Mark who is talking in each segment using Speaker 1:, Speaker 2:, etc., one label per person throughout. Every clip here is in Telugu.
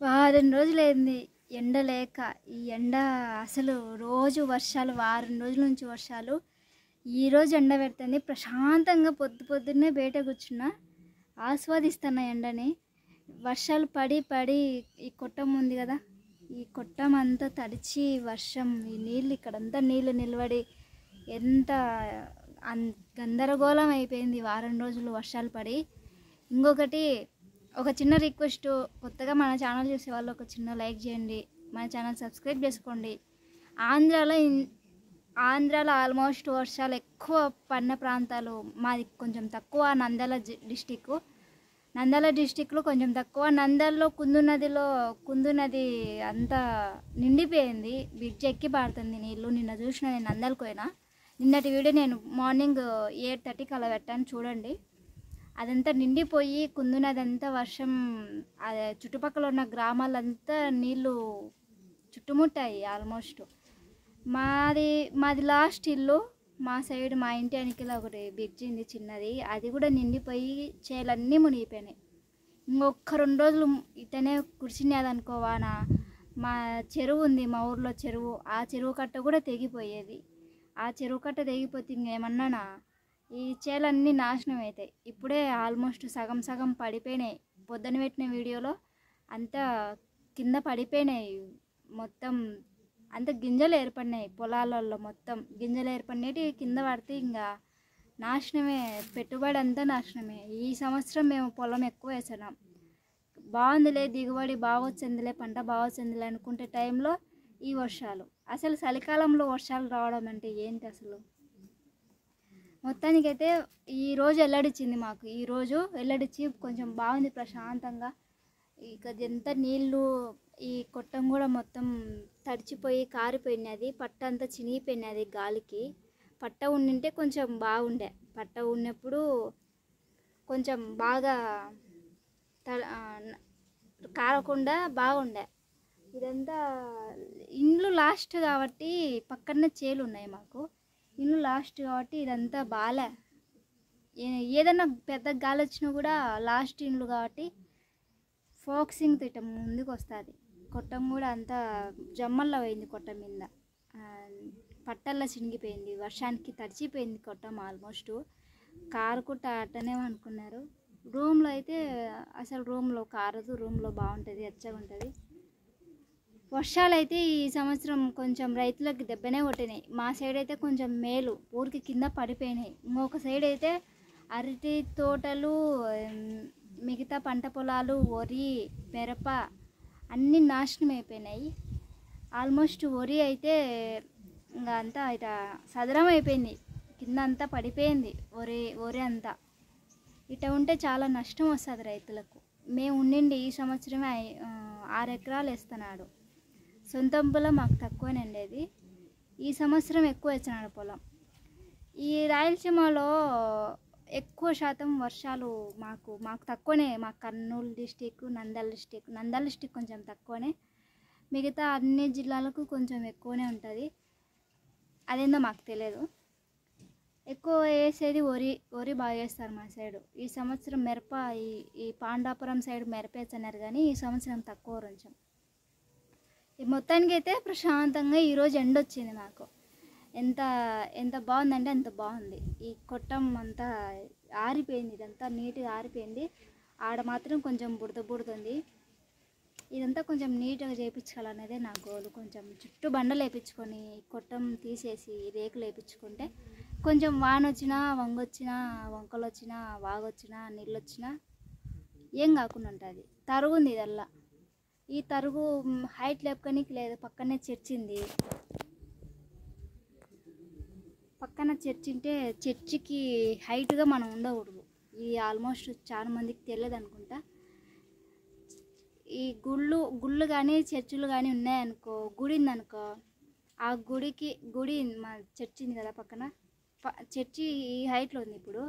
Speaker 1: వారం రోజులైంది ఎండ లేక. ఈ ఎండ అసలు రోజు వర్షాలు, వారం రోజుల నుంచి వర్షాలు. ఈరోజు ఎండ పెడుతుంది. ప్రశాంతంగా పొద్దున్నే బయట కూర్చున్నా, ఆస్వాదిస్తున్న ఎండని. వర్షాలు పడి పడి ఈ కొట్టం ఉంది కదా, ఈ కొట్టం అంతా తడిచి వర్షం, ఈ నీళ్ళు ఇక్కడంతా నీళ్ళు నిలబడి ఎంత గందరగోళం అయిపోయింది వారం రోజులు వర్షాలు పడి. ఇంకొకటి, ఒక చిన్న రిక్వెస్ట్, కొత్తగా మన ఛానల్ చూసే వాళ్ళు ఒక చిన్న లైక్ చేయండి, మన ఛానల్ సబ్స్క్రైబ్ చేసుకోండి. ఆంధ్రాలో ఆల్మోస్ట్ వర్షాలు ఎక్కువ పడిన ప్రాంతాలు మాది కొంచెం తక్కువ. నంద్యాల డిస్టిక్లో కొంచెం తక్కువ. నంద్యాలలో కుందు నది అంతా నిండిపోయింది, బ్రిడ్జ్ ఎక్కి పారుతుంది నీళ్ళు. నిన్న చూసిన, నేను నంద్యాలకు పోయినా. నిన్నటి వీడియో నేను మార్నింగ్ 8:30కి అలా పెట్టాను, చూడండి. అదంతా నిండిపోయి కుందు నది అంతా వర్షం, చుట్టుపక్కల ఉన్న గ్రామాలంతా నీళ్ళు చుట్టుముట్టాయి ఆల్మోస్ట్. మాది లాస్ట్ ఇల్లు, మా సైడ్ మా ఇంటి వెనకలా ఒకటి బ్రిడ్జ్ ఉంది చిన్నది, అది కూడా నిండిపోయి చేలన్నీ మునిగిపోయినాయి. ఇంకొక 2 రోజులు ఇతనే కురిసినదనుకో వాన, మా చెరువు ఉంది, మా ఊర్లో చెరువు, ఆ చెరువు కట్ట కూడా తెగిపోయేది. ఆ చెరువు కట్ట తెగిపోతే ఇంకేమన్నానా, ఈ చేలన్నీ నాశనం అవుతాయి. ఇప్పుడే ఆల్మోస్ట్ సగం పడిపోయినాయి. పొద్దున పెట్టిన వీడియోలో అంతా కింద పడిపోయినాయి, మొత్తం అంత గింజలు ఏర్పడినాయి పొలాలలో. మొత్తం గింజలు ఏర్పడినవి కింద పడితే ఇంకా నాశనమే, పెట్టుబడి అంతా నాశనమే. ఈ సంవత్సరం మేము పొలం ఎక్కువ వేసినాం. బాగుందిలే, దిగుబడి బాగొచ్చిందిలే, పంట బాగొచ్చిందిలే అనుకుంటే టైంలో ఈ వర్షాలు. అసలు చలికాలంలో వర్షాలు రావడం అంటే ఏంటి అసలు? మొత్తానికైతే ఈరోజు వెల్లడిచ్చింది మాకు. ఈరోజు వెల్లడిచ్చి కొంచెం బాగుంది ప్రశాంతంగా. ఇక ఎంత నీళ్ళు, ఈ కొట్టం కూడా మొత్తం తడిచిపోయి కారిపోయినది, పట్ట అంతా చినిగిపోయినది గాలికి. పట్ట ఉండింటే కొంచెం బాగుండే, పట్ట ఉన్నప్పుడు కొంచెం బాగా కారకుండా బాగుండే. ఇదంతా ఇండ్లు లాస్ట్ కాబట్టి పక్కనే చేలు ఉన్నాయి మాకు. ఇల్లు లాస్ట్ కాబట్టి ఇదంతా బాలే. ఏదన్నా పెద్ద గాలి వచ్చినా కూడా లాస్ట్ ఇండ్లు కాబట్టి ఫోక్సింగ్ తిట్టం ముందుకు వస్తుంది. కొట్టం కూడా అంతా జమ్మల్లో పోయింది, కొట్టం మీద పట్టల్లో చినిగిపోయింది, వర్షానికి తడిచిపోయింది కొట్టం ఆల్మోస్ట్. కారుకుంటా అట్టనే అనుకున్నారు. రూమ్లో అయితే అసలు రూమ్లో కారదు, రూమ్లో బాగుంటుంది, వెచ్చగా ఉంటుంది. వర్షాలు అయితే ఈ సంవత్సరం కొంచెం రైతులకు దెబ్బనే కొట్టినాయి. మా సైడ్ అయితే కొంచెం మేలు, ఊరికి కింద పడిపోయినాయి. ఇంకొక సైడ్ అయితే అరటి తోటలు, మిగతా పంట పొలాలు, వరి, మిరప అన్నీ నాశనం అయిపోయినాయి. ఆల్మోస్ట్ వరి అయితే ఇంకా అంతా ఇట సదరం అయిపోయింది, కింద అంతా పడిపోయింది వరి అంతా. ఇట ఉంటే చాలా నష్టం వస్తుంది రైతులకు. మేము ఉండిండి ఈ సంవత్సరమే 6 ఎకరాలు వేస్తున్నాడు. సొంత పొలం మాకు తక్కువనే ఉండేది, ఈ సంవత్సరం ఎక్కువ వేసినాడు పొలం. ఈ రాయలసీమలో ఎక్కువ శాతం వర్షాలు మాకు తక్కువనే. మా కర్నూలు డిస్టిక్, నంద్యాల డిస్టిక్ కొంచెం తక్కువనే, మిగతా అన్ని జిల్లాలకు కొంచెం ఎక్కువనే ఉంటుంది. అదేందో మాకు తెలియదు. ఎక్కువ వేసేది వరి బాగా వేస్తారు మా సైడు. ఈ సంవత్సరం మిరప, ఈ పాండాపురం సైడ్ మిరప వేస్తున్నారు, కానీ ఈ సంవత్సరం తక్కువ కొంచెం. ఈ మొత్తానికి అయితే ప్రశాంతంగా ఈరోజు ఎండ వచ్చింది మాకు. ఎంత బాగుందంటే అంత బాగుంది. ఈ కొట్టం అంతా ఆరిపోయింది, ఇదంతా నీట్గా ఆరిపోయింది. ఆడ మాత్రం కొంచెం బుడుతుంది. ఇదంతా కొంచెం నీట్గా చేయించుకోవాలనేదే నా గోలు. కొంచెం చుట్టూ బండలు వేయించుకొని, కొట్టం తీసేసి రేకులు వేయించుకుంటే కొంచెం వాన వచ్చినా, వంకలు వచ్చినా, వాగొచ్చినా, నీళ్ళు వచ్చినా ఏం కాకుండా ఉంటుంది. తరుగుంది ఇదల్లా. ఈ తరుగు హైట్ లేపుకోనికి లేదు, పక్కనే చర్చింది. పక్కన చర్చి ఉంటే చర్చికి హైట్గా మనం ఉండకూడదు. ఇది ఆల్మోస్ట్ చాలా మందికి తెలియదు అనుకుంటా. ఈ గుళ్ళు కానీ చర్చిలు కానీ ఉన్నాయనుకో, గుడి ఉందనుకో, ఆ గుడి మా చర్చి ఉంది కదా పక్కన, చర్చి ఈ హైట్లో ఉంది. ఇప్పుడు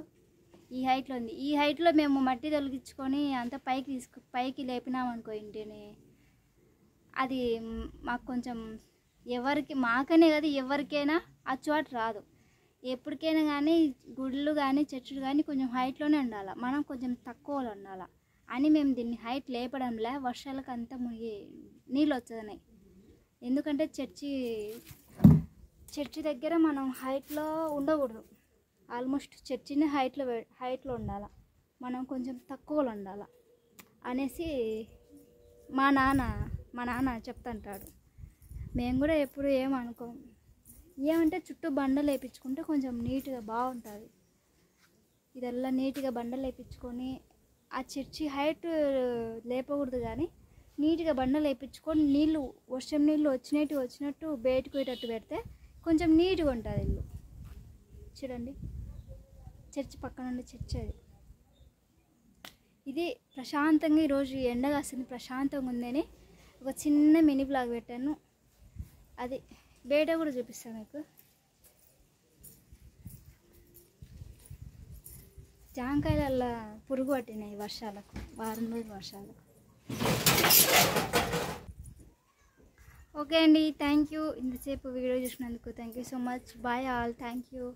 Speaker 1: ఈ హైట్లో మేము మట్టి తొలగించుకొని అంతా పైకి లేపినామనుకో ఇంటిని, అది మాకు కొంచెం మాకనే కదా ఎవరికైనా ఆ చోటు రాదు. ఎప్పటికైనా కానీ గుళ్ళు కానీ చర్చిలు కానీ కొంచెం హైట్లోనే ఉండాలి, మనం కొంచెం తక్కువలో ఉండాలి. అని మేము దీన్ని హైట్ లేపడంలే, వర్షాలకు అంతా మునిగి నీళ్ళు వచ్చేదన్నాయి. ఎందుకంటే చర్చి దగ్గర మనం హైట్లో ఉండకూడదు. ఆల్మోస్ట్ చర్చిని హైట్లో ఉండాలి, మనం కొంచెం తక్కువలో ఉండాలి అనేసి మా నాన్న చెప్తుంటాడు. మేము కూడా ఎప్పుడు ఏమనుకోం. ఏమంటే చుట్టూ బండలు వేయించుకుంటే కొంచెం నీట్గా బాగుంటుంది. ఇదల్లా నీట్గా బండలు వేయించుకొని ఆ చర్చి హైట్ లేపకూడదు, కానీ నీట్గా బండలు వేయించుకొని నీళ్ళు, వర్షం నీళ్ళు వచ్చినట్టు బయటకు పోయేటట్టు పెడితే కొంచెం నీట్గా ఉంటుంది ఇల్లు. చూడండి, చర్చి పక్కన ఉండే చర్చి అది. ఇది ప్రశాంతంగా ఈరోజు ఎండగా వస్తుంది, ప్రశాంతంగా ఉందని ఒక చిన్న మినీ బ్లాగ్ పెట్టాను. అది బయట కూడా చూపిస్తాను మీకు. జాంకాయలల్లా పురుగు పట్టినాయి వర్షాలకు, వారం రోజుల వర్షాలకు. ఓకే అండి, థ్యాంక్ యూ. ఇంతసేపు వీడియో చూసినందుకు thank you so much. Bye all, thank you.